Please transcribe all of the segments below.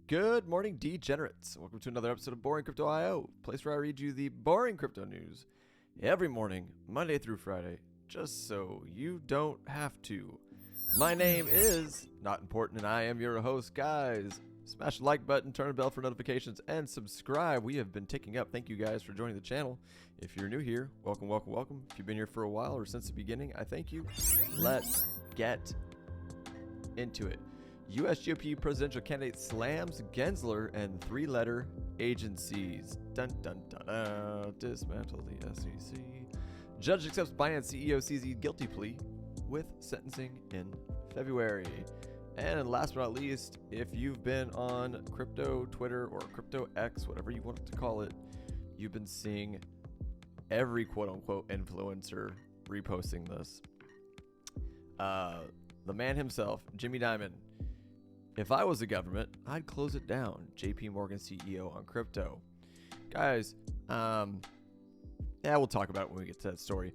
Good morning, degenerates. Welcome to another episode of Boring Crypto IO, place where I read you the boring crypto news every morning, Monday through Friday, just so you don't have to. My name is Not Important, and I am your host, guys. Smash the like button, turn the bell for notifications, and subscribe. We have been ticking up. Thank you guys for joining the channel. If you're new here, welcome, welcome, welcome. If you've been here for a while or since the beginning, I thank you. Let's get into it. U.S. GOP presidential candidate slams Gensler and three-letter agencies. Dun dun dun. Dismantle the SEC. Judge accepts Binance CEO CZ guilty plea with sentencing in February. And last but not least, if you've been on crypto Twitter or crypto X, whatever you want to call it, you've been seeing every quote-unquote influencer reposting this. The man himself, Jimmy Dimon. If I was the government, I'd close it down. JPMorgan CEO on crypto. Guys, yeah, we'll talk about it when we get to that story.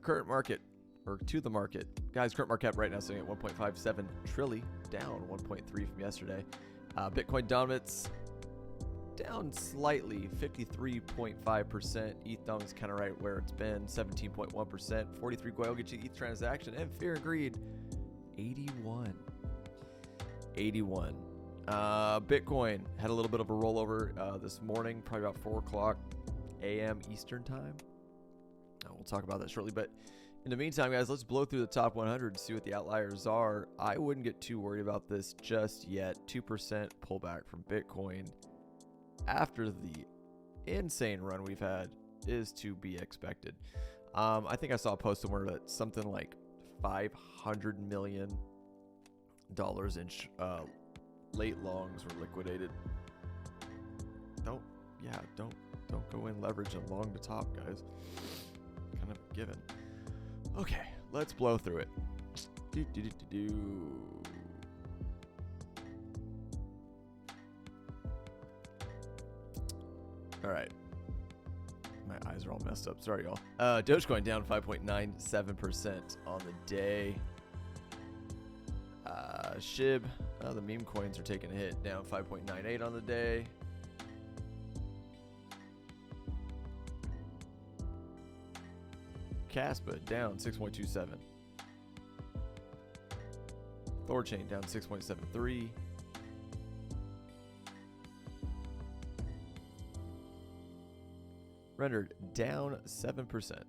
Current market, or to the market. Guys, current market cap right now sitting at 1.57 trillion, down 1.3 from yesterday. Bitcoin dominance down slightly, 53.5%. ETH dominance kind of right where it's been, 17.1%. 43 Goyle get you ETH transaction, and fear and greed. 81. Bitcoin had a little bit of a rollover this morning, probably about 4 o'clock a.m. Eastern time. We'll talk about that shortly. But in the meantime, guys, let's blow through the top 100 and see what the outliers are. I wouldn't get too worried about this just yet. 2% pullback from Bitcoin after the insane run we've had is to be expected. I think I saw a post somewhere that something like $500 million in late longs were liquidated. Don't go in leverage and long the top, guys. Kind of a given. Okay, let's blow through it. All right. My eyes are all messed up. Sorry, y'all. Dogecoin down 5.97% on the day. SHIB, the meme coins are taking a hit, down 5.98 on the day. Caspa down 6.27. Thorchain down 6.73. Rendered down 7%.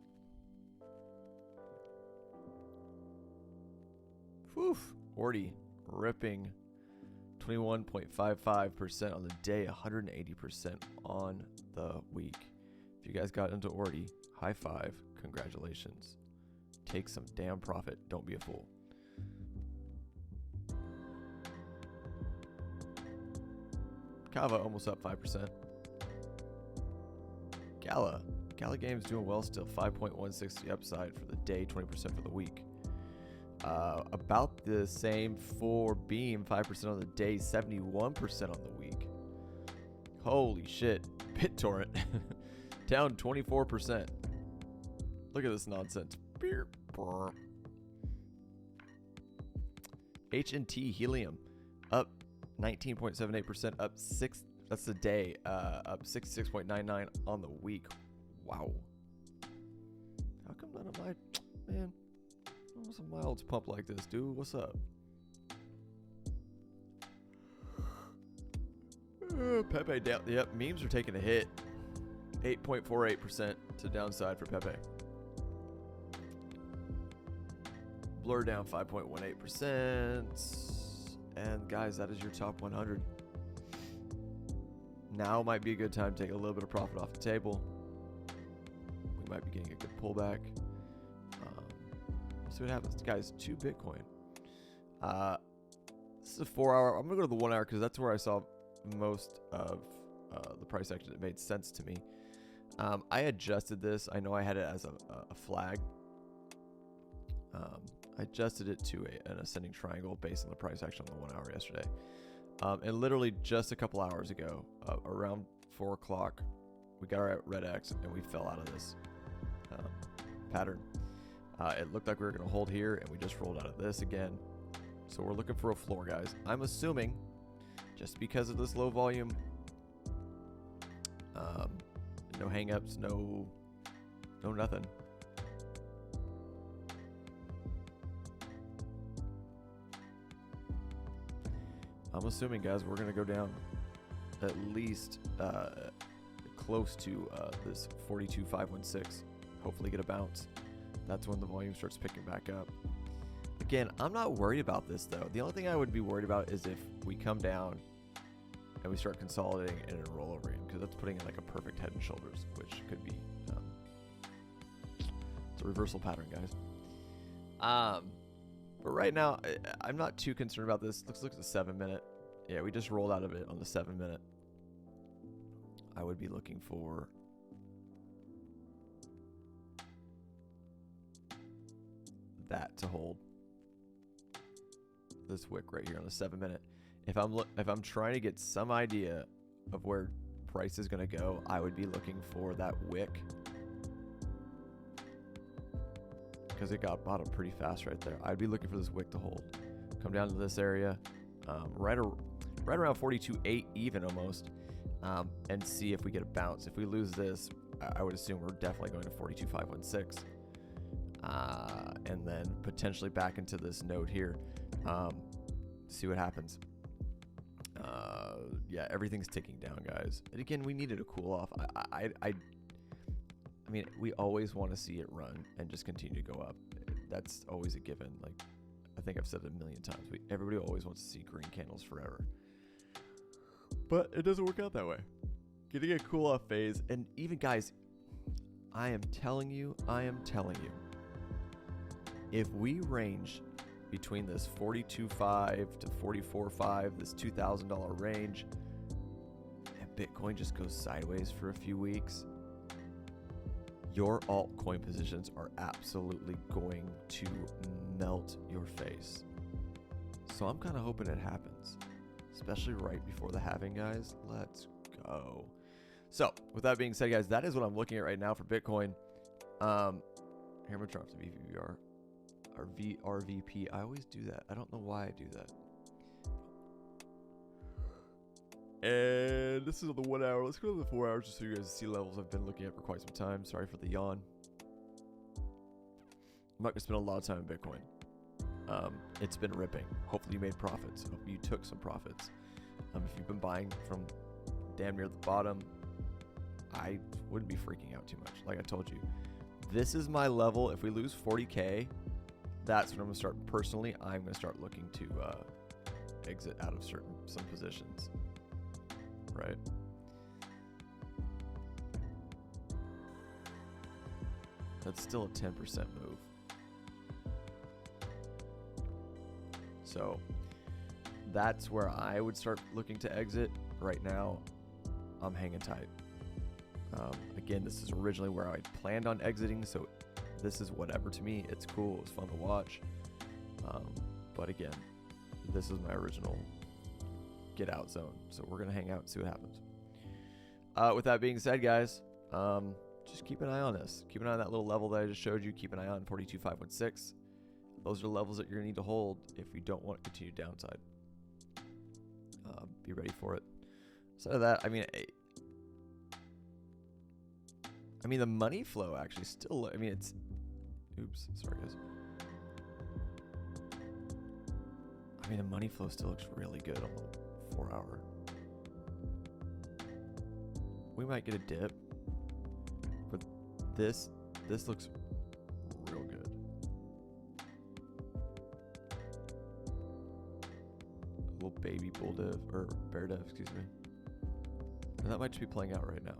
Whew. Ordi ripping 21.55% on the day, 180% on the week. If you guys got into Ordi, high five, congratulations. Take some damn profit. Don't be a fool. Kava almost up 5%. Gala Games doing well still, 5.16 upside for the day, 20% for the week. About the same for Beam, 5% on the day, 71% on the week. Holy shit. BitTorrent down 24%. Look at this nonsense. H&T Helium up 19.78%, up 6. That's the day, up 66.99 on the week. Wow. How come none of my, man, I want some miles pump like this, dude. What's up? Pepe down. Yep, memes are taking a hit. 8.48% to downside for Pepe. Blur down 5.18%. And guys, that is your top 100. Now might be a good time to take a little bit of profit off the table. We might be getting a good pullback. We'll see what happens. Guys, 2 Bitcoin. This is a 4-hour. I'm going to go to the 1 hour because that's where I saw most of the price action that made sense to me. I adjusted this. I know I had it as a flag. I adjusted it to an ascending triangle based on the price action on the 1 hour yesterday. And literally just a couple hours ago, around 4 o'clock, we got our red X and we fell out of this pattern. It looked like we were going to hold here, and we just rolled out of this again. So we're looking for a floor, guys. I'm assuming just because of this low volume, no hangups, no nothing. I'm assuming, guys, we're going to go down at least close to this 42,516. Hopefully get a bounce. That's when the volume starts picking back up. Again, I'm not worried about this, though. The only thing I would be worried about is if we come down and we start consolidating and then roll over again, because that's putting in like a perfect head and shoulders, which could be it's a reversal pattern, guys. But right now, I'm not too concerned about this. Let's look at the 7-minute. Yeah, we just rolled out of it on the 7-minute. I would be looking for that to hold. This wick right here on the 7-minute. If I'm trying to get some idea of where price is going to go, I would be looking for that wick, because it got bottomed pretty fast right there. I'd be looking for this wick to hold, come down to this area, right around 42.8 even almost, and see if we get a bounce. If we lose this, I would assume we're definitely going to 42.516, and then potentially back into this node here. See what happens. Yeah, everything's ticking down, guys. And again, we needed a cool off. I mean, we always want to see it run and just continue to go up. That's always a given. Like, I think I've said it a million times. Everybody always wants to see green candles forever. But it doesn't work out that way. Getting a cool off phase. And even, guys, I am telling you, if we range between this 42.5 to 44.5, this $2,000 range, and Bitcoin just goes sideways for a few weeks, your altcoin positions are absolutely going to melt your face. So I'm kind of hoping it happens, especially right before the halving, guys. Let's go. So with that being said, guys, that is what I'm looking at right now for Bitcoin. Here, I'm gonna drop the VVR or RVP. I always do that. I don't know why I do that. And this is on the 1 hour. Let's go to the 4 hours just so you guys see levels I've been looking at for quite some time. Sorry for the yawn. I'm not gonna spend a lot of time in Bitcoin. It's been ripping. Hopefully you made profits. Hope you took some profits. If you've been buying from damn near the bottom, I wouldn't be freaking out too much. Like I told you, this is my level. If we lose 40K, that's when I'm gonna start. Personally, I'm gonna start looking to exit out of some positions. Right. That's still a 10% move. So that's where I would start looking to exit. Right now, I'm hanging tight. Again, this is originally where I planned on exiting, so this is whatever to me. It's cool. It's fun to watch. But again, this is my original get out zone. So we're going to hang out and see what happens. With that being said, guys, just keep an eye on this. Keep an eye on that little level that I just showed you. Keep an eye on 42.516. Those are levels that you're going to need to hold if you don't want to continue downside. Be ready for it. Instead of that, I mean, the money flow actually still, it's, oops, sorry guys. The money flow still looks really good on the 4 hour. We might get a dip, but this looks real good. A little baby bull div, or bear div, excuse me. And that might just be playing out right now.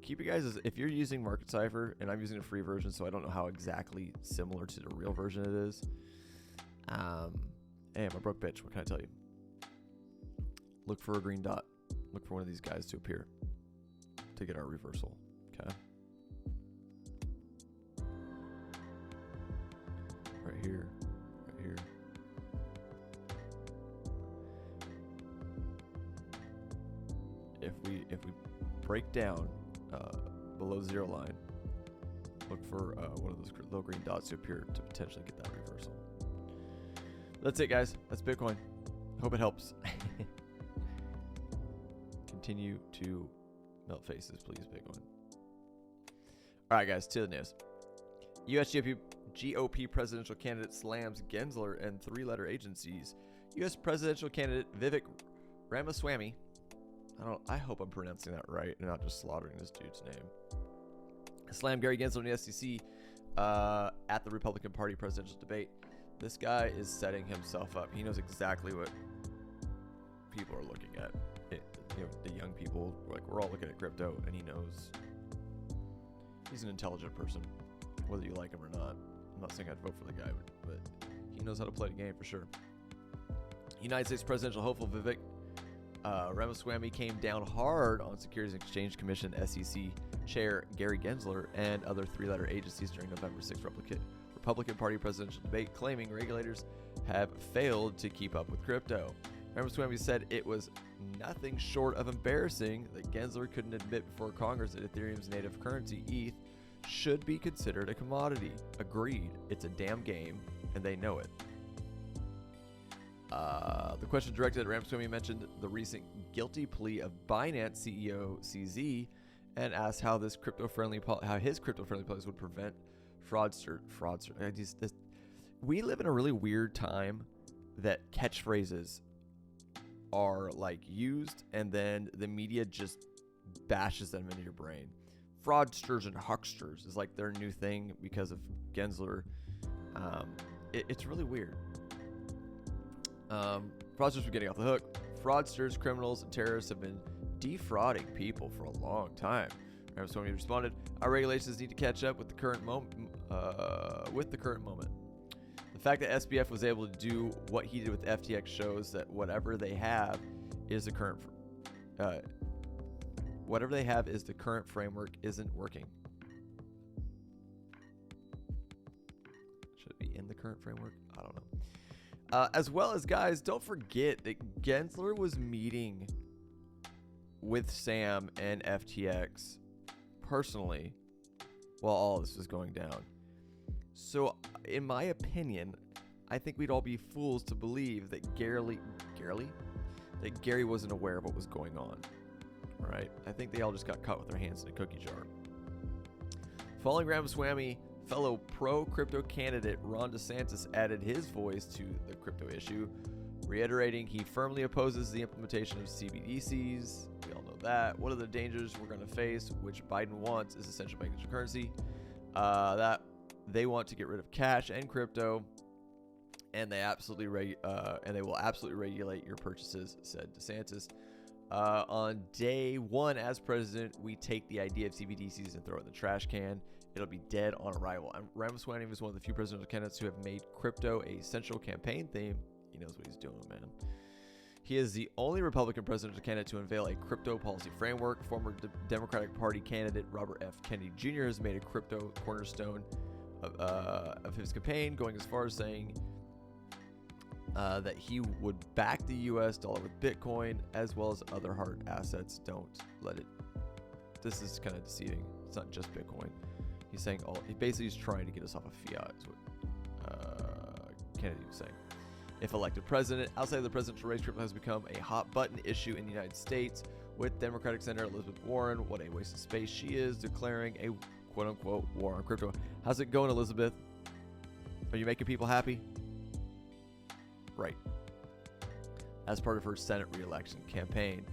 Keep it, guys, if you're using Market Cipher, and I'm using a free version, so I don't know how exactly similar to the real version it is. Hey, I'm a broke bitch. What can I tell you? Look for a green dot. Look for one of these guys to appear to get our reversal. Okay. Right here. Right here. If we break down below zero line, Look for one of those little green dots to appear to potentially get that reversal. That's it, guys. That's Bitcoin. Hope it helps. Continue to melt faces, please, Bitcoin. All right, guys, to the news. U.S. GOP presidential candidate slams Gensler and three-letter agencies. U.S. presidential candidate Vivek Ramaswamy. I hope I'm pronouncing that right and not just slaughtering this dude's name. Slammed Gary Gensler in the SEC at the Republican Party presidential debate. This guy is setting himself up. He knows exactly what people are looking at. The young people, like, we're all looking at crypto, and he knows. He's an intelligent person, whether you like him or not. I'm not saying I'd vote for the guy, but he knows how to play the game for sure. United States presidential hopeful Vivek Ramaswamy came down hard on Securities and Exchange Commission SEC Chair Gary Gensler and other three-letter agencies during November 6th Republican Party presidential debate, claiming regulators have failed to keep up with crypto. Ramaswamy said it was nothing short of embarrassing that Gensler couldn't admit before Congress that Ethereum's native currency, ETH, should be considered a commodity. Agreed. It's a damn game, and they know it. The question directed at Ramaswamy mentioned the recent guilty plea of Binance CEO CZ and asked how his crypto-friendly policies would prevent fraudster. We live in a really weird time that catchphrases are like used and then the media just bashes them into your brain. Fraudsters and hucksters is like their new thing because of Gensler. It's really weird. Fraudsters are getting off the hook. Fraudsters, criminals, and terrorists have been defrauding people for a long time. Ramaswamy responded, "Our regulations need to catch up with the current moment. The fact that SBF was able to do what he did with FTX shows that whatever they have is the current framework isn't working." Should it be in the current framework? I don't know. As well as, guys, don't forget that Gensler was meeting with Sam and FTX personally while all this was going down. So, in my opinion, I think we'd all be fools to believe that Gary wasn't aware of what was going on. Right? I think they all just got caught with their hands in a cookie jar. Following Ramaswamy, fellow pro-crypto candidate Ron DeSantis added his voice to the crypto issue, reiterating he firmly opposes the implementation of CBDCs. We all know that. One of the dangers we're going to face, which Biden wants, is essential bank digital currency. That they want to get rid of cash and crypto, and they will absolutely regulate your purchases, said DeSantis. On day one as president, we take the idea of CBDCs and throw it in the trash can. It'll be dead on arrival. Ramaswamy is one of the few presidential candidates who have made crypto a central campaign theme. He knows what he's doing, man. He is the only Republican presidential candidate to unveil a crypto policy framework. Former Democratic Party candidate Robert F. Kennedy Jr. has made a crypto cornerstone of his campaign, going as far as saying that he would back the U.S. dollar with Bitcoin as well as other hard assets. Don't let it. This is kind of deceiving. It's not just Bitcoin. He's saying he basically is trying to get us off of fiat, is what Kennedy was saying. If elected president, outside of the presidential race, crypto has become a hot button issue in the United States, with Democratic Senator Elizabeth Warren, what a waste of space she is, declaring a quote-unquote war on crypto. How's it going, Elizabeth? Are you making people happy? Right. As part of her Senate re-election campaign.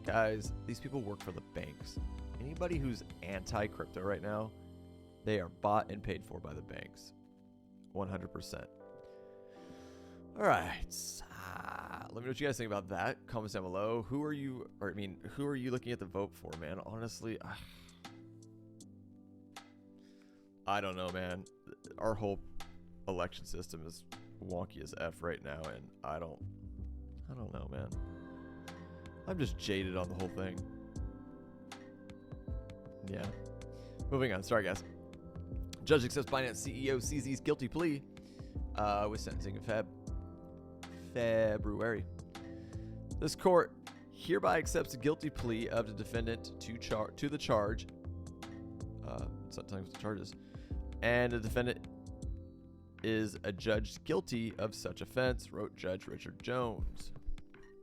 Guys, these people work for the banks. Anybody who's anti-crypto right now, they are bought and paid for by the banks. 100%. All right. Let me know what you guys think about that. Comments down below. Who are you looking at the vote for, man? Honestly, I don't know, man. Our whole election system is wonky as F right now, and I don't know, man. I'm just jaded on the whole thing. Yeah. Moving on. Sorry, guys. Judge accepts Binance CEO CZ's guilty plea with sentencing in February. This court hereby accepts the guilty plea of the defendant to the charge. It's not telling us what the charge is. and the defendant is adjudged guilty of such offense, wrote Judge Richard Jones.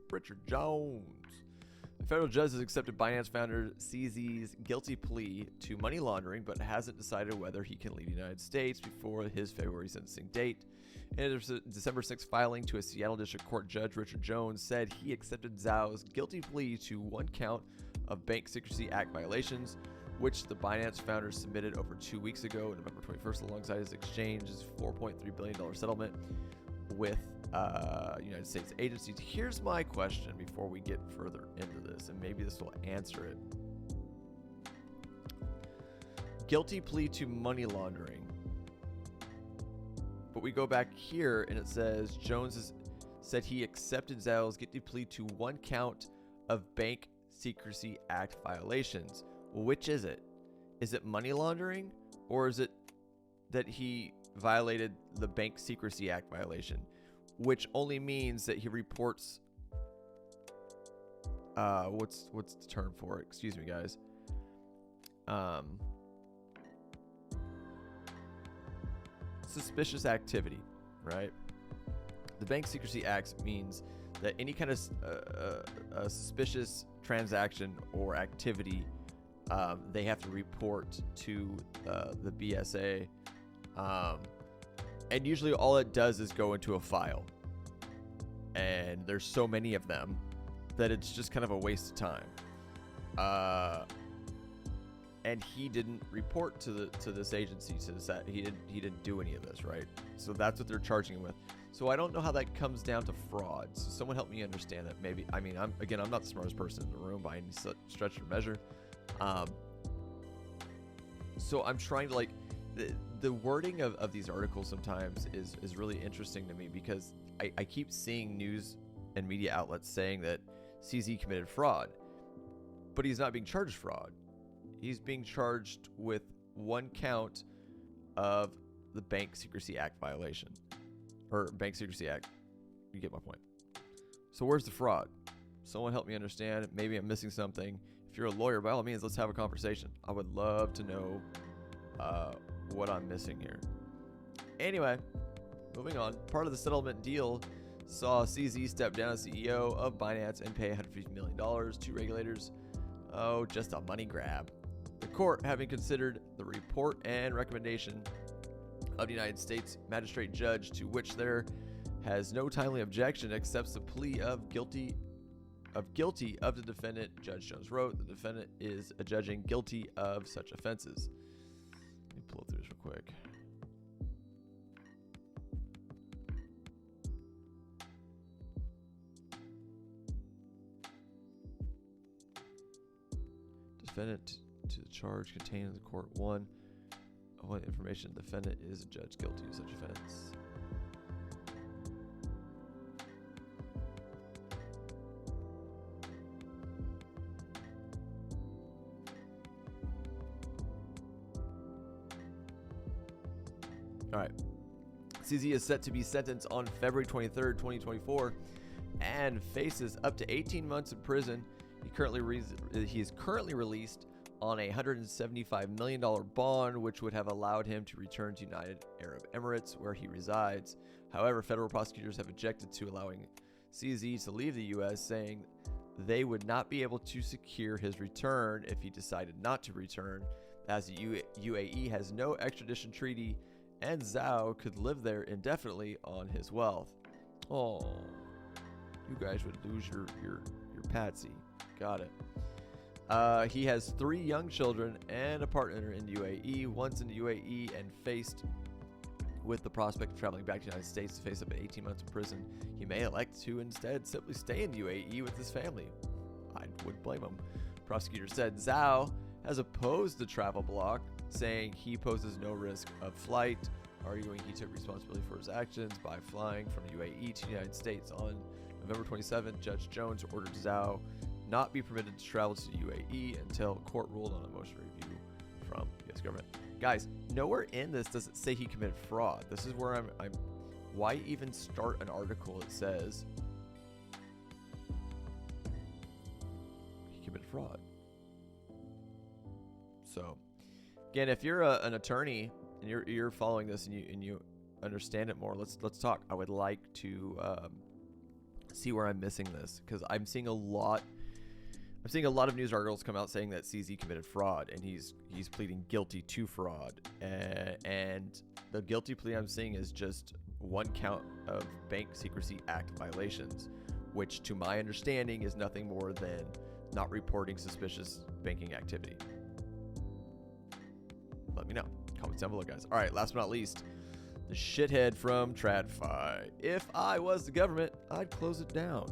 The federal judge has accepted Binance founder CZ's guilty plea to money laundering, but hasn't decided whether he can leave the United States before his February sentencing date. In a December 6th filing to a Seattle District Court, Judge Richard Jones said he accepted Zhao's guilty plea to one count of Bank Secrecy Act violations, which the Binance founder submitted over 2 weeks ago, November 21st, alongside his exchange's $4.3 billion settlement with United States agencies. Here's my question before we get further into this, and maybe this will answer it. Guilty plea to money laundering. But we go back here and it says Jones said he accepted Zhao's guilty plea to one count of Bank Secrecy Act violations. Which is it? Is it money laundering, or is it that he violated the Bank Secrecy Act violation, which only means that he reports what's the term for it? Excuse me, guys. Suspicious activity, right? The Bank Secrecy Act means that any kind of a suspicious transaction or activity, they have to report to the BSA, and usually all it does is go into a file, and there's so many of them that it's just kind of a waste of time. And he didn't report to this agency, to this, he didn't do any of this, right? So that's what they're charging him with. So I don't know how that comes down to fraud. So someone help me understand that. Maybe, I mean, I'm not the smartest person in the room by any stretch or measure. So I'm trying to, like, the wording of these articles sometimes is really interesting to me, because I keep seeing news and media outlets saying that CZ committed fraud, but he's not being charged fraud. He's being charged with one count of the Bank Secrecy Act violation, or Bank Secrecy Act. You get my point. So where's the fraud? Someone help me understand. Maybe I'm missing something. If you're a lawyer, by all means, let's have a conversation. I would love to know what I'm missing here. Anyway, moving on. Part of the settlement deal saw CZ step down as CEO of Binance and pay $150 million to regulators. Oh, just a money grab. The court, having considered the report and recommendation of the United States magistrate judge, to which there has no timely objection, accepts the plea of guilty of the defendant. Judge Jones wrote, the defendant is adjudging guilty of such offenses. Let me pull through this real quick. Defendant to the charge contained in the court one. What information? The defendant is adjudged guilty of such offense. All right. CZ is set to be sentenced on February 23rd, 2024, and faces up to 18 months in prison. He is currently released on a $175 million bond, which would have allowed him to return to United Arab Emirates, where he resides. However, federal prosecutors have objected to allowing CZ to leave the U.S., saying they would not be able to secure his return if he decided not to return, as the UAE has no extradition treaty, and Zhao could live there indefinitely on his wealth. Oh, you guys would lose your patsy. Got it. He has 3 young children and a partner in the UAE. Once in the UAE and faced with the prospect of traveling back to the United States to face up to 18 months in prison, he may elect to instead simply stay in the UAE with his family. I wouldn't blame him. Prosecutor said Zhao has opposed the travel block, saying he poses no risk of flight, arguing he took responsibility for his actions by flying from the UAE to the United States. On November 27th, Judge Jones ordered Zhao not be permitted to travel to the UAE until court ruled on a motion review from the U.S. government. Guys, nowhere in this does it say he committed fraud. This is where I'm why even start an article that says he committed fraud? So, again, if you're an attorney and you're following this and you understand it more, let's talk. I would like to see where I'm missing this, because I'm seeing a lot of news articles come out saying that CZ committed fraud, and he's pleading guilty to fraud, and the guilty plea I'm seeing is just one count of Bank Secrecy Act violations, which to my understanding is nothing more than not reporting suspicious banking activity. Let me know. Comments down below, guys. All right, last but not least, the shithead from TradFi. If I was the government, I'd close it down.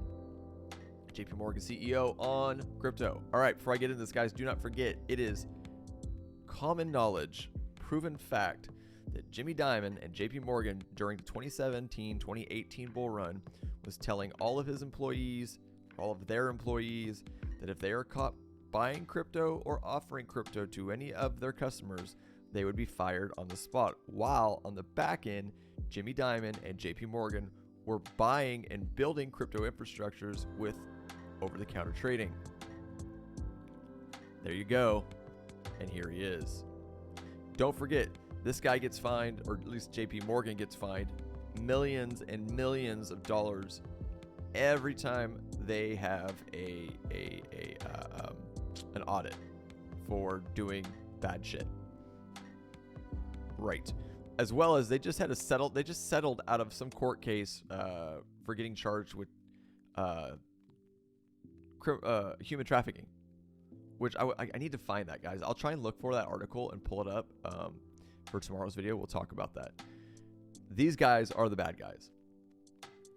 JPMorgan CEO on crypto. All right, before I get into this, guys, do not forget, it is common knowledge, proven fact, that Jimmy Dimon and JPMorgan during the 2017-2018 bull run was telling all of his employees, all of their employees, that if they are caught buying crypto or offering crypto to any of their customers, they would be fired on the spot. While on the back end, Jimmy Dimon and JPMorgan were buying and building crypto infrastructures with over-the-counter trading. There you go. And here he is. Don't forget, this guy gets fined, or at least JPMorgan gets fined, millions and millions of dollars every time they have an audit for doing bad shit. Right. As well as they just settled out of some court case for getting charged with human trafficking, which I need to find that, guys. I'll try and look for that article and pull it up for tomorrow's video. We'll talk about that. These guys are the bad guys,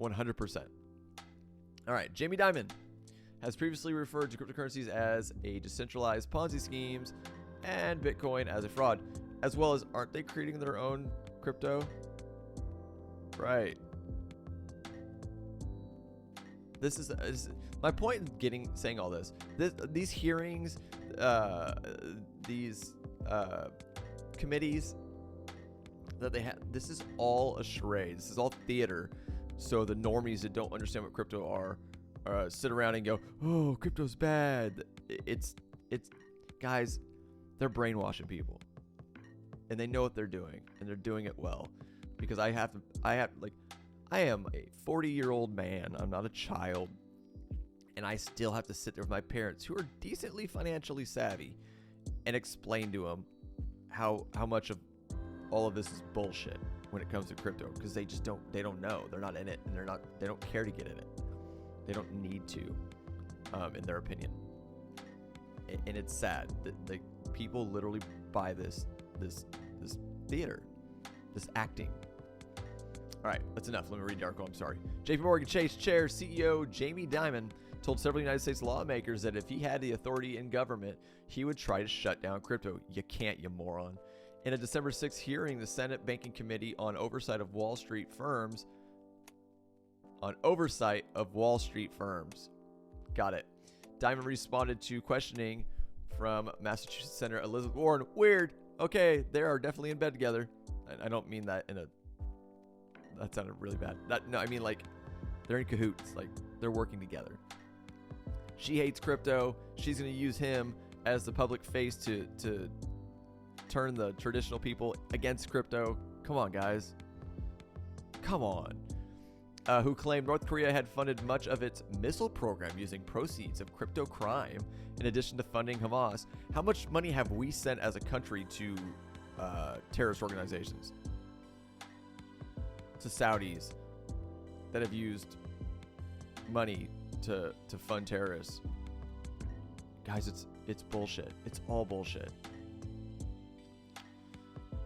100%. All right, Jamie Dimon has previously referred to cryptocurrencies as a decentralized Ponzi schemes and Bitcoin as a fraud, as well as, aren't they creating their own crypto? Right. This is my point in saying all this. These hearings, these committees that they have, this is all a charade. This is all theater. So the normies that don't understand what crypto are sit around and go, "Oh, crypto's bad." It's guys, they're brainwashing people, and they know what they're doing, and they're doing it well. Because I am a 40-year-old man. I'm not a child. And I still have to sit there with my parents, who are decently financially savvy, and explain to them how much of all of this is bullshit when it comes to crypto, because they don't know. They're not in it, and they don't care to get in it. They don't need to, in their opinion. And it's sad that the people literally buy this theater, this acting. All right, that's enough. Let me read the article. I'm sorry. JPMorgan Chase Chair CEO Jamie Dimon told several United States lawmakers that if he had the authority in government, he would try to shut down crypto. You can't, you moron. In a December 6th hearing, the Senate Banking Committee on Oversight of Wall Street Firms. Got it. Dimon responded to questioning from Massachusetts Senator Elizabeth Warren. Weird. Okay, they are definitely in bed together. I don't mean that in a... That sounded really bad. No, I mean like they're in cahoots. Like they're working together. She hates crypto. She's going to use him as the public face to turn the traditional people against crypto. Come on, guys. Come on. Who claimed North Korea had funded much of its missile program using proceeds of crypto crime, in addition to funding Hamas. How much money have we sent as a country to terrorist organizations? To Saudis that have used money to fund terrorists. Guys, it's bullshit. It's all bullshit.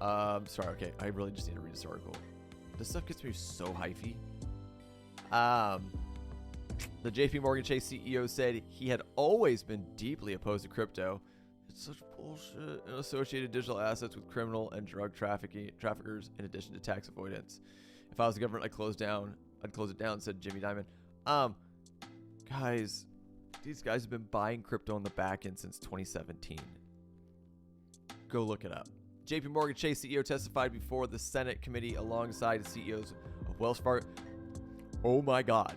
Sorry, okay. I really just need to read this article. This stuff gets me so hyphy. The JPMorgan Chase CEO said he had always been deeply opposed to crypto. It's such bullshit. And associated digital assets with criminal and drug traffickers, in addition to tax avoidance. If I was the government, I'd close it down, said Jimmy Dimon. Guys, these guys have been buying crypto on the back end since 2017. Go look it up. JPMorgan Chase CEO testified before the Senate committee alongside the CEOs of Wells Fargo. Oh my God.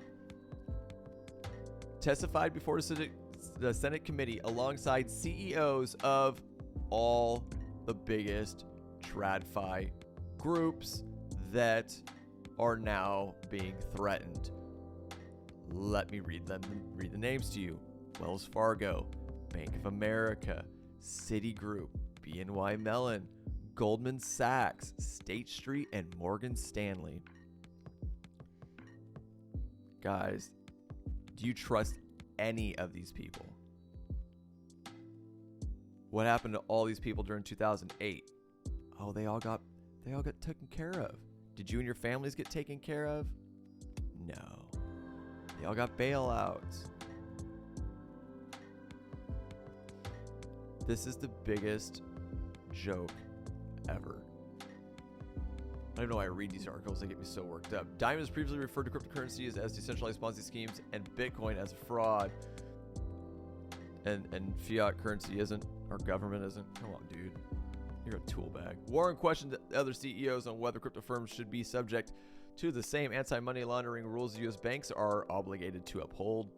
Testified before the Senate committee alongside CEOs of all the biggest TradFi groups that are now being threatened. Let me read the names to you. Wells Fargo, Bank of America, Citigroup, BNY Mellon, Goldman Sachs, State Street, and Morgan Stanley. Guys, do you trust any of these people? What happened to all these people during 2008? Oh, they all got taken care of. Did you and your families get taken care of? No. They all got bailouts. This is the biggest joke ever. I don't know why I read these articles. They get me so worked up. Diamond has previously referred to cryptocurrencies as decentralized Ponzi schemes and Bitcoin as fraud. And fiat currency isn't. Our government isn't. Come on, dude. You're a tool bag. Warren questioned other CEOs on whether crypto firms should be subject to the same anti-money laundering rules U.S. banks are obligated to uphold,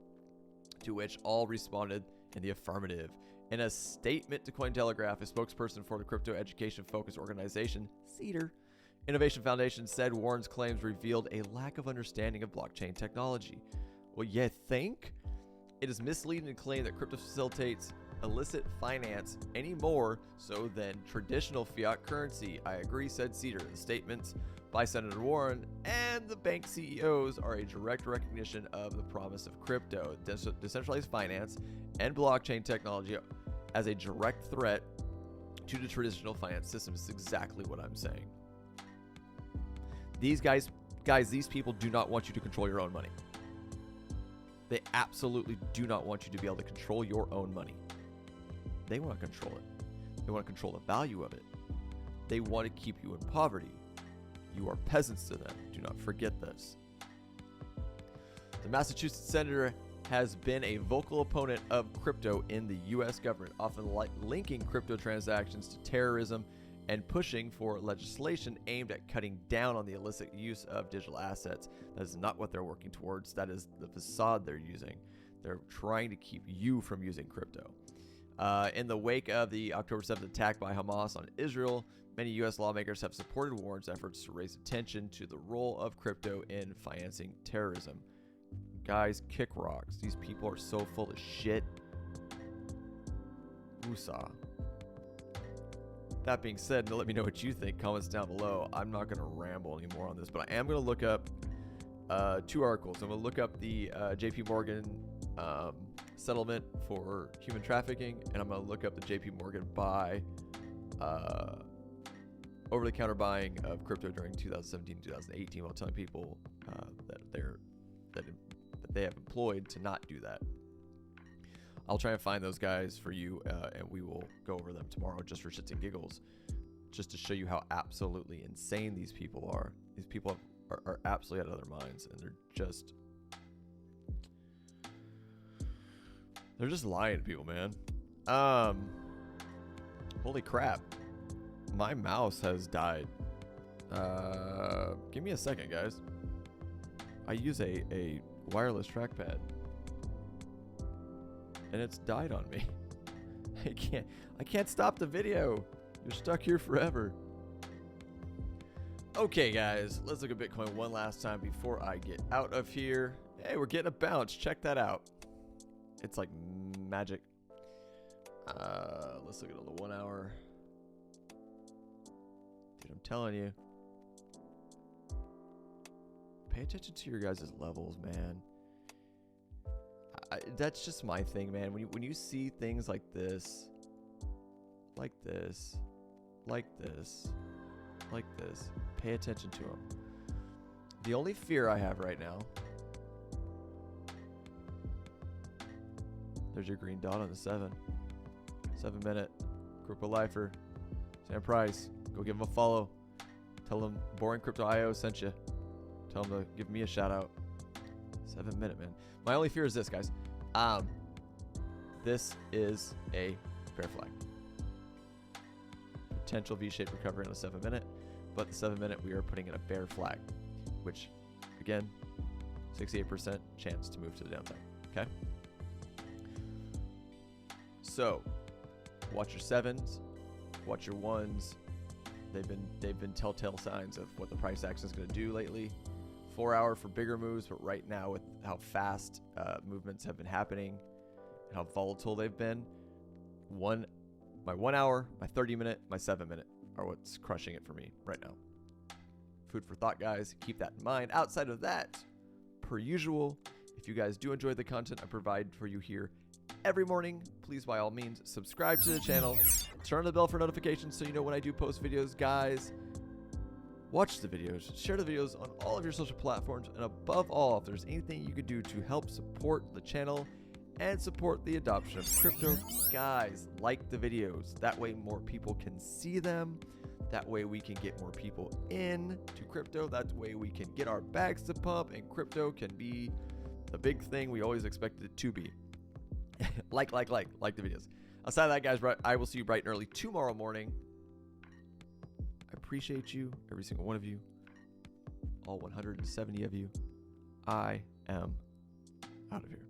to which all responded in the affirmative. In a statement to Cointelegraph, a spokesperson for the crypto education-focused organization, Cedar Innovation Foundation, said Warren's claims revealed a lack of understanding of blockchain technology. Well, you think? It is misleading to claim that crypto facilitates illicit finance any more so than traditional fiat currency. I agree, said Cedar. The statements by Senator Warren and the bank CEOs are a direct recognition of the promise of crypto, decentralized finance, and blockchain technology as a direct threat to the traditional finance system. It's exactly what I'm saying. These guys, these people do not want you to control your own money. They absolutely do not want you to be able to control your own money. They want to control it. They want to control the value of it. They want to keep you in poverty. You are peasants to them. Do not forget this. The Massachusetts senator has been a vocal opponent of crypto in the U.S. government, often linking crypto transactions to terrorism and pushing for legislation aimed at cutting down on the illicit use of digital assets. That is not what they're working towards. That is the facade they're using. They're trying to keep you from using crypto. In the wake of the October 7th attack by Hamas on Israel, many U.S. lawmakers have supported Warren's efforts to raise attention to the role of crypto in financing terrorism. Guys, kick rocks. These people are so full of shit. Woosah. That being said, let me know what you think. Comments down below. I'm not going to ramble anymore on this, but I am going to look up two articles. I'm going to look up the JPMorgan settlement for human trafficking, and I'm going to look up the JPMorgan buy, over-the-counter buying of crypto during 2017 and 2018, while telling people that they have employed to not do that. I'll try and find those guys for you, and we will go over them tomorrow just for shits and giggles, just to show you how absolutely insane these people are. These people are absolutely out of their minds, and they're just lying to people, man. Holy crap. My mouse has died. Give me a second, guys. I use a wireless trackpad, and it's died on me. I can't stop the video. You're stuck here forever. Okay, guys, let's look at Bitcoin one last time before I get out of here. Hey, we're getting a bounce. Check that out. It's like magic. Let's look at the 1 hour. Dude, I'm telling you. Pay attention to your guys' levels, man. That's just my thing, man. When you see things like this, like this, pay attention to them. The only fear I have right now. There's your green dot on the 7 minute group of lifer. Sam Price, go give him a follow. Tell him Boring Crypto IO sent you. Tell him to give me a shout out. 7 minute, man. My only fear is this, guys. This is a fair flag. Potential V-shaped recovery on the 7 minute, but the 7 minute we are putting in a bear flag, which again, 68% chance to move to the downside. Okay. So, watch your 7s, watch your 1s, they've been telltale signs of what the price action is going to do lately. 4 hour for bigger moves, but right now with how fast movements have been happening and how volatile they've been, my 1 hour, my 30 minute, my 7 minute are what's crushing it for me right now. Food for thought, guys. Keep that in mind. Outside of that, per usual, if you guys do enjoy the content I provide for you here every morning, please by all means subscribe to the channel, turn on the bell for notifications so you know when I do post videos. Guys, watch the videos, share the videos on all of your social platforms, and above all, if there's anything you could do to help support the channel and support the adoption of crypto, guys, like the videos. That way more people can see them. That way we can get more people in to crypto. That way we can get our bags to pump and crypto can be the big thing we always expected it to be. like the videos. Outside of that, guys, I will see you bright and early tomorrow morning. I appreciate you, every single one of you, all 170 of you. I am out of here.